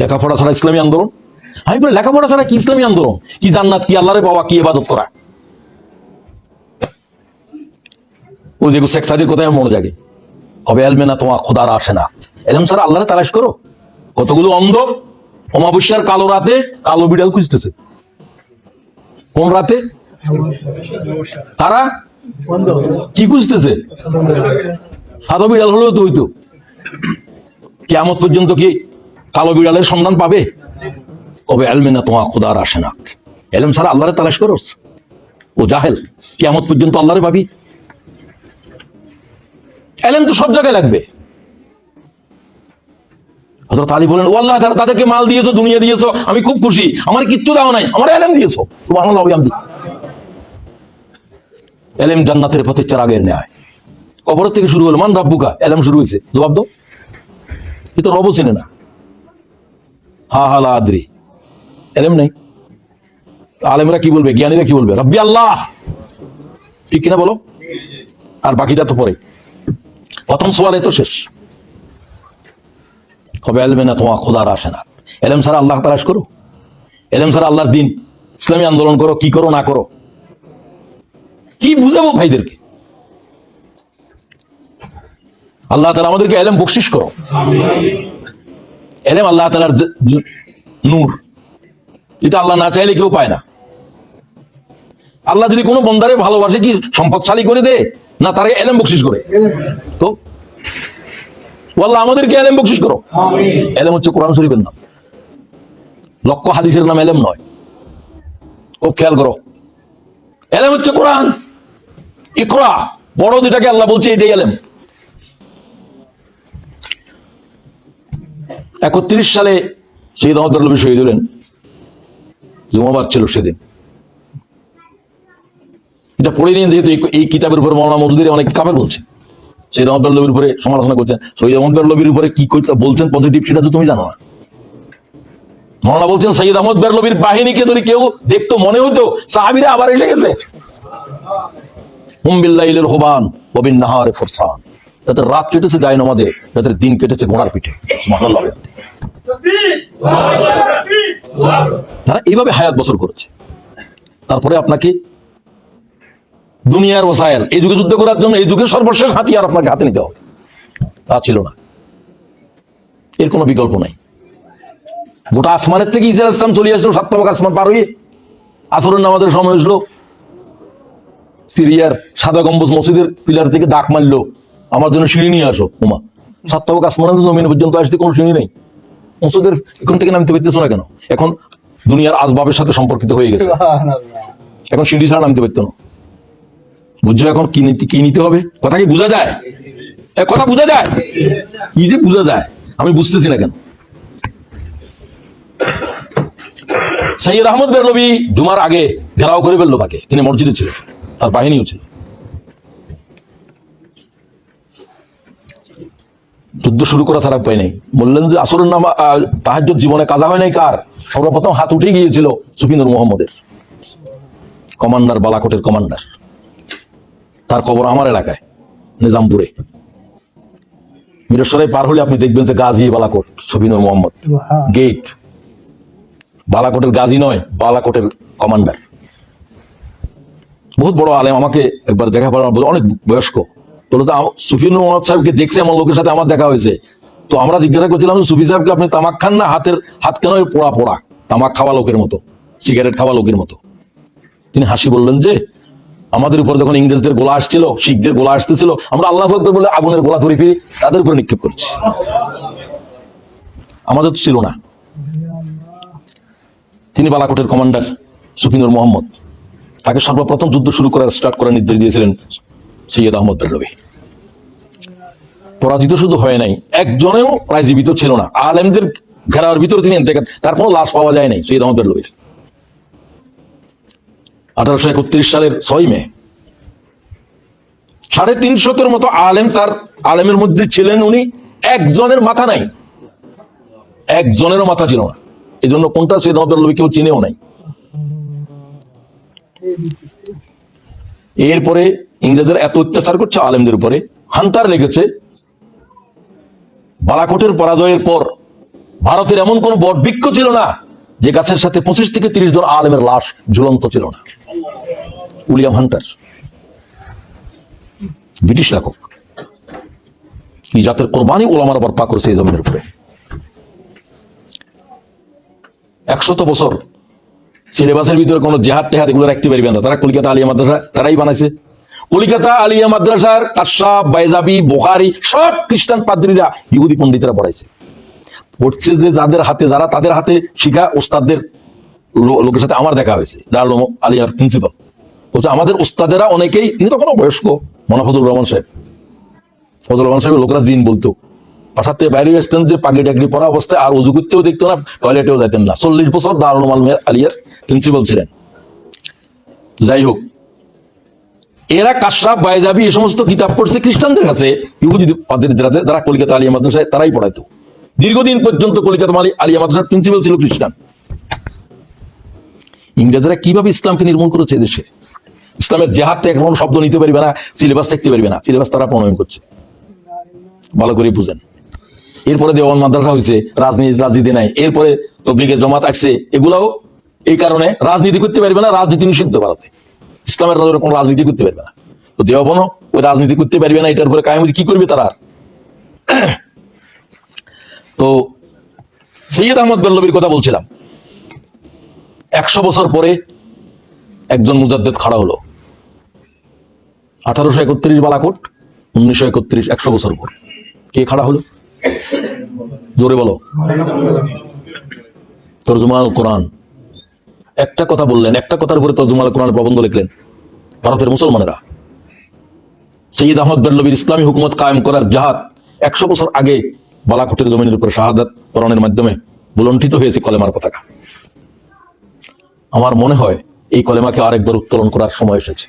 লেখাপড়া ছাড়া ইসলামী আন্দোলন? আমি বলি লেখাপড়া ছাড়া কি ইসলামী আন্দোলন? কি জান্নাত, কি আল্লাহরে পাওয়া, কি ইবাদত করা? ওই যে শেখ সাদির কোথায় মনে জাগে, হবে এলমে না তোমার খোদার আসে না। এলম ছাড়া আল্লাহরে তালাশ করো। কতগুলো অন্ধ অমাবস্যার কালো রাতে কালো বিড়াল খুঁজতেছে। কোন রাতে? তারা কি খুঁজতেছে? সাদা বিড়াল হলেও তো হইতো। কিয়ামত পর্যন্ত কি কালো বিড়ালের সন্ধান পাবে? কবে এলমে না তোমার খোদার আসে না। এলম ছাড়া আল্লাহরে তালাশ করো, ও জাহেল। কিয়ামত পর্যন্ত আল্লাহরে পাবি? এলেম তো সব জায়গায় লাগবে। হযরত আলী বলেন, ও আল্লাহ, তাদেরকে মাল দিয়েছো, দুনিয়া দিয়েছো, আমি খুব খুশি। আমার কিচ্ছু দাও নাই, আমার এলেম দিয়েছো। সুবহানাল্লাহ। এলেম জান্নাতের পথে চেরাগের ন্যায়। কবর থেকে শুরু হলো মান রাব্বুকা, এলেম শুরু হয়েছে। জবাব দাও। এ তো রব চেনে না। হা হা লা আদ্রি, এলেম নেই। আলেমরা কি বলবে, জ্ঞানীরা কি বলবে? রব্বি আল্লাহ। ঠিক কিনা বলো? আর বাকিটা তো পরে। প্রথম সওয়াল তো শেষ। হবে এলমে না তোমার খোদার আসে না। এলেম ছাড়া আল্লাহ তালাশ করো। এলেম ছাড়া আল্লাহর দিন ইসলামী আন্দোলন করো, কি করো না করো। কি বুঝাবো ভাইদেরকে? আল্লাহ তাআলা আমাদেরকে এলেম বকশিশ করো। এলেম আল্লাহ তাআলার নূর, এটা আল্লাহ না চাইলে কেউ পায় না। আল্লাহ যদি কোনো বন্দারে ভালোবাসে কি সম্পদশালী করে দে না, তারে এলেম বকশিশ করে? তো আল্লাহ আমাদেরকে এলেম বকশিশ করো। এলেম হচ্ছে কোরআন শরীফের নাম, লক্ষ হাদিসের নাম এলেম নয়। খুব খেয়াল করো, এলেম হচ্ছে কোরআন। ইকরা, বড় যেটাকে আল্লাহ বলছে এটাই এলেম। 31 সালে শহীদ আহমদ বেরলভী শহীদ হলেন। জুমাবার ছিল সেদিন। এটা পড়ে নিয়ে, যেহেতু এই কিতাবের উপরে মাওলানা মওদুদী অনেক কাফের বলছে, শহীদ আহমদ বেরলভীর উপরে সমালোচনা করছেন। শহীদ আহমদ বেরলভীর উপরে কি বলছেন পজিটিভ, সেটা তো তুমি জানো না। মাওলানা বলছেন, শহীদ আহমদ বেরলভীর বাহিনীকে যদি কেউ দেখতো মনে হতো সাহাবীরা আবার এসে গেছে। হুম বিল্লাইলিল হুবান ওয়া বিন নাহারে ফুরসান, তাদের রাত কেটেছে যায় নামাজে, তাদের দিন কেটেছে ঘোড়ার পিঠে। সুবহানাল্লাহ। তারা এইভাবে হায়াত বছর করেছে। তারপরে আপনাকে দুনিয়ার ওসাইল, এই যুগে যুদ্ধ করার জন্য এই যুগের সর্বশেষ হাতিয়ার আপনাকে হাতে নিতে হবে। তা ছিল না, এর কোনো বিকল্প নাই। গোটা আসমানের থেকে ঈসা আলাইহিস সালাম চলে আসলো 7 তবক আসমান পার হয়ে। আসরের নামাজের সময় হলো, সিরিয়ার সাদা গম্বুজ মসজিদের পিলার থেকে ডাক মারলো, আমার জন্য সিঁড়ি নিয়ে আসো। ওমা, 7 তবক আসমানের জমিন পর্যন্ত আসতে কোনো সিঁড়ি নেই। মসজিদের এখান থেকে নামতে পারতেছো না কেন? এখন দুনিয়ার আসবাবের সাথে সম্পর্কিত হয়ে গেছে, এখন সিঁড়ি ছাড়া নামতে পারতো না। বুঝছো এখন কি নিতে হবে? কথা কি বোঝা যায়? কথা বোঝা যায়? কি যে বোঝা যায় আমি বুঝতেছি না কেন। সৈয়দ আহমদ বেরলভী জুমার আগে ঘেরাও করে ফেললো তাকে। তিনি মসজিদে ছিলেন, তার বাহিনীও ছিল। যুদ্ধ শুরু করা ছাড়া উপায় নেই। বললেন যে আসরের নামা তাহাজ্জুদ জীবনে কাজা হয় নাই কার? সর্বপ্রথম হাত উঠে গিয়েছিল সুফিনুর মোহাম্মদের, কমান্ডার, বালাকোটের কমান্ডার। তার কবর আমার এলাকায় নিজামপুরে। মিরসরাই পার হলে আপনি দেখবেন যে গাজী বালাকোট সুফিনুর মোহাম্মদ গেট। বালাকোটের গাজী নয়, বালাকোটের কমান্ডার। বহুত বড় আলেম। আমাকে একবার দেখা পড়া, অনেক বয়স্ক। বলতো সুফিনুর মোহাম্মদ সাহেবকে দেখছে এমন লোকের সাথে আমার দেখা হয়েছে। তো আমরা জিজ্ঞাসা করছিলাম, সুফি সাহেবকে আপনি তামাক খান না? হাত কেন পোড়া পোড়া, তামাক খাওয়া লোকের মতো, সিগারেট খাওয়া লোকের মতো। তিনি হাসি বললেন যে আমাদের উপর যখন ইংরেজদের গোলা আসছিল, শিখদের গোলা আসতেছিল, আমরা আল্লাহু আকবার বলে আগুনের গোলা ধরে ফিরে তাদের উপরে নিক্ষেপ করেছি। আমাদের তো ছিল না। তিনি বালাকোটের কমান্ডার সুফিনুর মোহাম্মদ। তাকে সর্বপ্রথম যুদ্ধ শুরু স্টার্ট করার নির্দেশ দিয়েছিলেন সৈয়দ আহমদ বেরলভী। পরাজিত শুধু হয় নাই, একজনেও প্রায় জীবিত ছিল না। আলেমদের ঘেরাওয়ার ভিতরে তিনি তার কোনো লাশ পাওয়া যায় নাই সৈয়দ আহমদ বেরলভীর। 1831 সালের 6 মে 350 মতো আলেম, তার আলেমের মধ্যে ছিলেন উনি, একজনের মাথা নাই, একজনেরও মাথা ছিল না। এই জন্য কোনটা সৈয়দ আহমদ বেরলভী কেউ চিনেও নাই। এরপরে ইংরেজরা এত অত্যাচার করছে আলেমদের উপরে, হান্টার লেগেছে। বালাকোটের পরাজয়ের পর ভারতের এমন কোন বট বৃক্ষ ছিল না যে গাছের সাথে 25 থেকে 30 জন আলেমের লাশ ঝুলন্ত ছিল না। উইলিয়াম হান্টার, ব্রিটিশ লেখক, এই জাতের কোরবানি ওলামারা বরপা করেছে এই জমিনের উপরে। 100 বছর সিলেবাসের ভিতরে কোনো জেহাদ টেহাদ এগুলো রাখতে পারবে না। তারা কলকাতা আলিয়া মাদ্রাসা তারাই বানাইছে। কলিকাতা আলিয়া মাদ্রাসার কাশাব, বাইজাবি, বুখারী সব খ্রিস্টান পাদ্রীরা ইহুদি পণ্ডিতরা পড়াইছে। পড়ছে যে যাদের হাতে, যারা তাদের হাতে শিখা ওস্তাদদের লোকের সাথে আমার দেখা হয়েছে, দারুল আলিয়ার প্রিন্সিপাল বলছে আমাদের ওস্তাদেরা অনেকেই, তিনি তখন বয়স্ক, মনা ফজলুর রহমান সাহেব, ফজলুর রহমান সাহেব লোকেরা জিন বলতো, পাশাতে বাইরে আসতেন যে পাগড়ি টাগড়ি পরা অবস্থায়, আর উজু করতেও দেখতো না, টয়লেটেও যেতেন না। 40 বছর দারুল আলিয়ার প্রিন্সিপাল ছিলেন। যাই হোক, এরা কাশাব, বাইজাবি এই সমস্ত কিতাব পড়ছে খ্রিস্টানদের কাছে, ইহুদি পাদ্রীদের কাছে, যারা কলকাতা আলিয়া মাদ্রাসায় তারাই পড়াইতো। দীর্ঘদিন পর্যন্ত কলকাতা আলিয়া মাদ্রাসার প্রিন্সিপাল ছিল খ্রিস্টান। ইংরেজরা কিভাবে ইসলামকে নির্মূল করেছে দেশে? ইসলামের জেহাদ থেকে এখন শব্দ নিতে পারবে না, সিলেবাস থাকতে পারবে না, সিলেবাস তারা প্রণয়ন করছে, ভালো করে বুঝেন। এরপরে দেওয়ান মাদ্রাসা হয়েছে, রাজনীতি নাই। এরপরে তবলিগের জমাত আসছে, এগুলাও এই কারণে রাজনীতি করতে পারবে না, রাজনীতি নিষিদ্ধ ভারতে, ইসলামের কোনো রাজনীতি করতে পারবে না। তো দেওয়ানও ওই রাজনীতি করতে পারবে না, এটার পরে কায়েম কি করবে তারা? তো সৈয়দ আহমদ বেল্লবীর কথা বলছিলাম। 100 বছর পরে একজন মুজাদ্দেদ খাড়া হলো। 1831 বালাকোট, 1931, 100 বছর পর কে খাড়া হলো? জোরে বলো। তরজুমাল কোরআন। একটা কথা বললেন, একটা কথার উপরে তরজুমাল কোরআন প্রবন্ধ লিখলেন ভারতের মুসলমানেরা। সৈয়দ আহমদ বেল্লবীর ইসলামী হুকুমত কায়েম করার জাহাদ 100 বছর আগে বালাকোটের জমিনের উপর শাহাদাত বরণের মাধ্যমে বুলন্ডিত হয়েছে কলেমার পতাকা। আমার মনে হয় এই কলেমাকে আরেকবার উত্তোলন করার সময় এসেছে।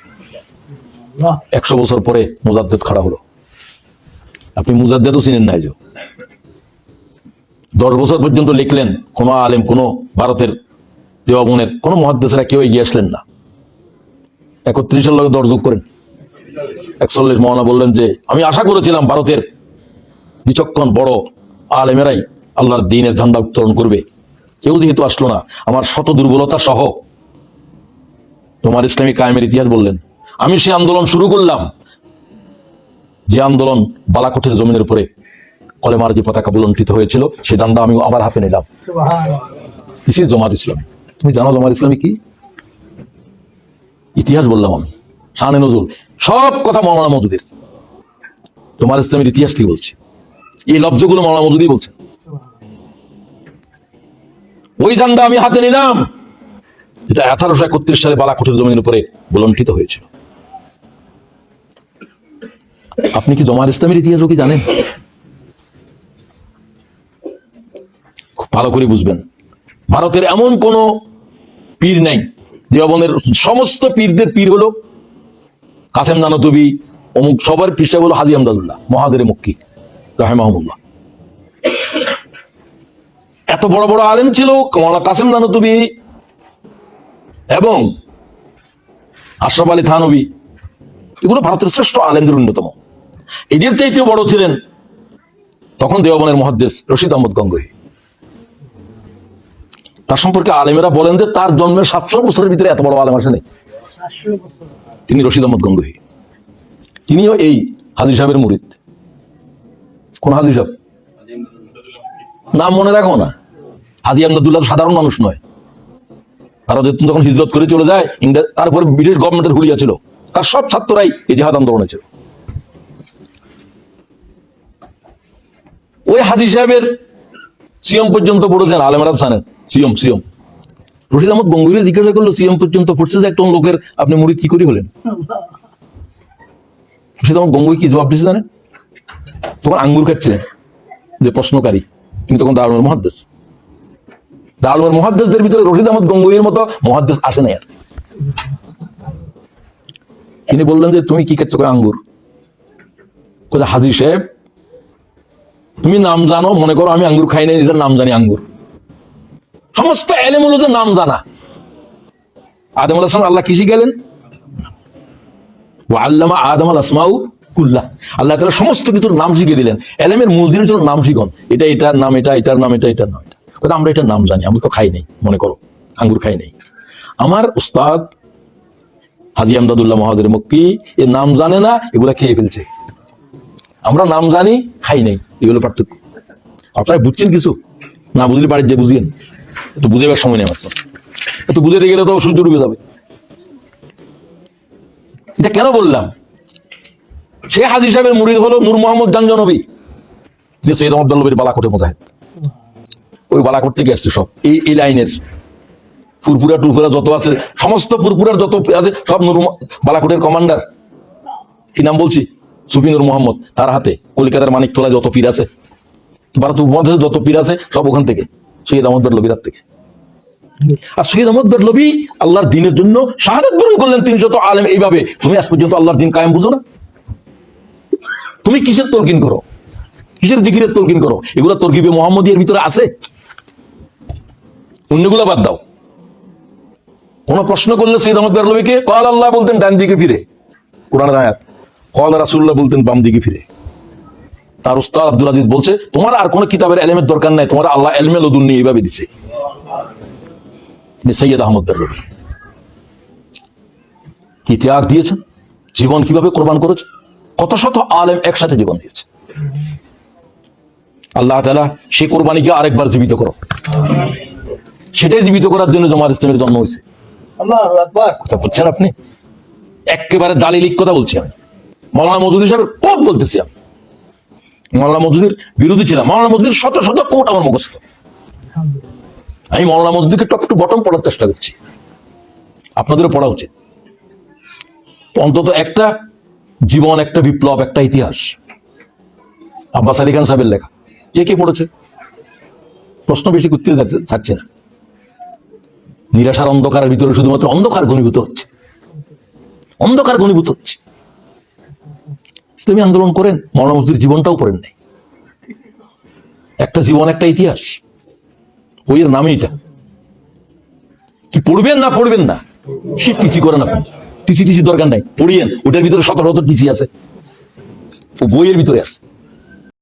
100 বছর পরে মুজাদ্দেদ খাড়া হলো। আপনি মুজাদ্দেদও চিনেন নাই। 10 বছর পর্যন্ত লিখলেন, কোন আলেম, কোন ভারতের দেওয়াবনের কোন মুহাদ্দিসরা কেউ এগিয়ে আসলেন না। 31 লগে 10 যোগ করেন 41। মৌলানা বললেন যে আমি আশা করেছিলাম ভারতের বিচক্ষণ বড় আলেমেরাই আল্লাহর দ্বীনের ঝান্ডা উত্তোলন করবে, কেউ যেহেতু আসলো না, আমার শত দুর্বলতা সহ তোমার ইসলামী কায়েমের ইতিহাস বললেন। আমি সেই আন্দোলন শুরু করলাম, যে আন্দোলন বালাকোটের জমিনের উপরে কলেমার যে পতাকা বুলন্ডিত হয়েছিল, সে ঝান্ডা আমি আবার হাতে নিলাম। This is Jamaat Islami. তুমি জানো জামাত ইসলামী কি? ইতিহাস বললাম আমি, শানে নজরুল, সব কথা মাওলানা মওদুদের। তোমার ইসলামের ইতিহাস থেকে বলছি, এই লব্জগুলো মাওলানা মওদুদি বলছেন। ওই ঝান্ডা আমি হাতে নিলাম, যেটা 1831 সালে বালাকোটের জমিনের উপরে বুলন্ডিত হয়েছিল। আপনি কি জামাত ইসলামের ইতিহাস কি জানেন? খুব ভালো করে বুঝবেন। ভারতের এমন কোন পীর নাই, দেওবন্দের সমস্ত পীরদের পীর হলো কাসেম নানতুবি, অমুক, সবার পৃষ্ঠা হলো হাজী আমদাদুল্লাহ মহাজেরে মক্কি রাহিমাহুল্লাহ। এত বড় বড় আলেম ছিল মাওলানা কাসেম নানতুবি এবং আশরাফ আলী থানভী, এগুলো ভারতের শ্রেষ্ঠ আলেমদের অন্যতম। এদের চাইতেও বড় ছিলেন তখন দেওবনের মুহাদ্দিস রশিদ আহমদ গঙ্গোহী। তার সম্পর্কে আলেমেরা বলেন যে তার জন্মের 700 বছরের ভিতরে এত বড় আলেম আসেনি। তিনি রশিদ আহমদ গঙ্গোহী। তিনিও এই হাজী সাহেবের মুরিদ। কোন হাজী সাহেব? নাম মনে রাখো না। হাজী আমদাদুল্লাহ সাধারণ মানুষ নয়। তারা যখন হিজরত করে চলে যায়, তারপরে ব্রিটিশ গভর্নমেন্টের হুলিয়া ছিল, তার সব ছাত্ররাই এই জিহাদ আন্দোলনে ছিল। ওই হাজী সাহেবের সিএম পর্যন্ত পড়েছেন, আলেমরা জানেন। সিএম রশিদ আহমদ গঙ্গোহী জিজ্ঞাসা করলো, সিএম পর্যন্ত পড়ছে যে একজন লোকের আপনি মুরিদ কি করে হলেন? রশিদ আহমদ গঙ্গোহী কি জবাব দিচ্ছে জানেন? তখন আঙ্গুর খাচ্ছিলেন যে প্রশ্নকারী, তিনি তখন দারুল মুহাদ্দিস। দারুল মুহাদ্দিসদের ভিতরে রশিদ আহমদ গঙ্গোহীর মতো মুহাদ্দিস আসে নাই আর। তিনি বললেন যে তুমি কি খাচ্ছ? আঙ্গুর। কোথায়? হাজী সাহেব তুমি নাম জানো, মনে করো আমি আঙ্গুর খাই নাই, এটার নাম জানি আঙ্গুর। সমস্ত এলেম হলো যে নাম জানা। আদম আলাইহিস সালাম আল্লাহ কি শিখালেন? ওয়া আল্লামা আদম আল আসমাউ কুল্লা, আল্লাহ তাআলা সমস্ত কিছুর নাম শিখিয়ে দিলেন। এলেমের মূল জিনিস হলো নাম শিখন। এটা এটার নাম, এটা এটার নাম, এটা এটার নাম, এটা কথা আমরা এটার নাম জানি, আমরা তো খাই নাই, মনে করো আঙ্গুর খাই নাই। আমার উস্তাদ হাজী আমদাদুল্লাহ মহাদের মক্কি এর নাম জানে না, এগুলা খেয়ে ফেলছে। আমরা নাম জানি, খাই নাই, এগুলো পার্থক্য। আপনারা বুঝছেন কিছু? না বুঝলে বাড়ির যে বুঝিয়েন, একটু বুঝেবার সময় নেই আমার তো, একটু বুঝাতে গেলে তো সূর্য ডুবে যাবে। এটা কেন বললাম? সে হাজী সাহেবের মুরিদ হলো নূর মোহাম্মদ গাঞ্জানবী, যে সৈয়দ আহমদ নবীর বালাকোটের মুজাহিদ। ওই বালাকোট থেকে আসছে সব, এই লাইনের ফুরফুরা টুরফুরা যত আছে, সমস্ত ফুরফুরার যত আছে সব নূর বালাকোটের কমান্ডার, কি নাম বলছি, সুফি নূর মোহাম্মদ, তার হাতে। কলকাতার মানিকতলায় যত পীর আছে, ভারত উপমহাদেশে যত পীর আছে, সব ওখান থেকে, সৈয়দ আহমদ বেরলভীর হাত থেকে। আর সৈয়দ আহমদ বেরলভী আল্লাহর দিনের জন্য শাহাদাত বরণ করলেন 300 আলেম। এইভাবে তুমি আজ পর্যন্ত আল্লাহর দিন কায়েম বুঝো না? তুমি কিসের তলকিন করো, কিসের জিকিরের তলকিন করো? এগুলো তরকিবে মুহাম্মদিয়ার ভিতরে আছে, অন্যগুলো বাদ দাও। কোন প্রশ্ন করলে সৈয়দ আহমদ বেরলভীকে কাল আল্লাহ বলতেন ডান দিকে ফিরে, কোরআনের আয়াত, কাল রাসূলুল্লাহ বলতেন বাম দিকে ফিরে। তার উস্তাদ আব্দুল আজিজ বলছে তোমার আর কোন কিতাবের এলেমের দরকার নাই, তোমার আল্লাহ এলমে লদুন্নি এইভাবে দিছে। সৈয়দ আহমদ বেরলভী কি ত্যাগ দিয়েছেন, জীবন কিভাবে কোরবান করেছে, কত শত আলেম একসাথে জীবন দিয়েছে। আল্লাহ তাআলা সেই কোরবানিকে আরেকবার জীবিত করো, সেটাই জীবিত করার জন্য জামাত ইসলামের জন্ম হয়েছে। আল্লাহু আকবার। কথা বলছেন আপনি? একেবারে দালিলিক কথা বলছি আমি। মাওলানা মওদুদী সাহেব কোট বলতেছি আমি, মাওলানা মওদুদীর বিরোধী ছিলাম। মাওলানা মওদুদীর শত শত কোট আমার মুখস্থ। আমি মাওলানা মওদুদীকে টপ টু বটম পড়ার চেষ্টা করছি, আপনাদেরও পড়া উচিত। অন্তত একটা জীবন, একটা বিপ্লব, একটা ইতিহাস। আব্বাস আলী খান সাহেবের লেখা কে কে পড়েছে? প্রশ্ন বেশি করতে থাকছে না। নিরাশার অন্ধকারের ভিতরে শুধুমাত্র অন্ধকার ঘনীভূত হচ্ছে, অন্ধকার ঘনীভূত হচ্ছে। ইসলামী আন্দোলন করেন, মাওলানা মওদুদীর জীবনটাও পড়েন নাই। একটা জীবন, একটা ইতিহাস, বইয়ের নামে এটা। কি পড়বেন না পড়বেন না সে টিসি করেন আপনি, টিসি দরকার নাই, পড়িয়েন। ওটার ভিতরে 17 টিসি আছে, ও বইয়ের ভিতরে আছে।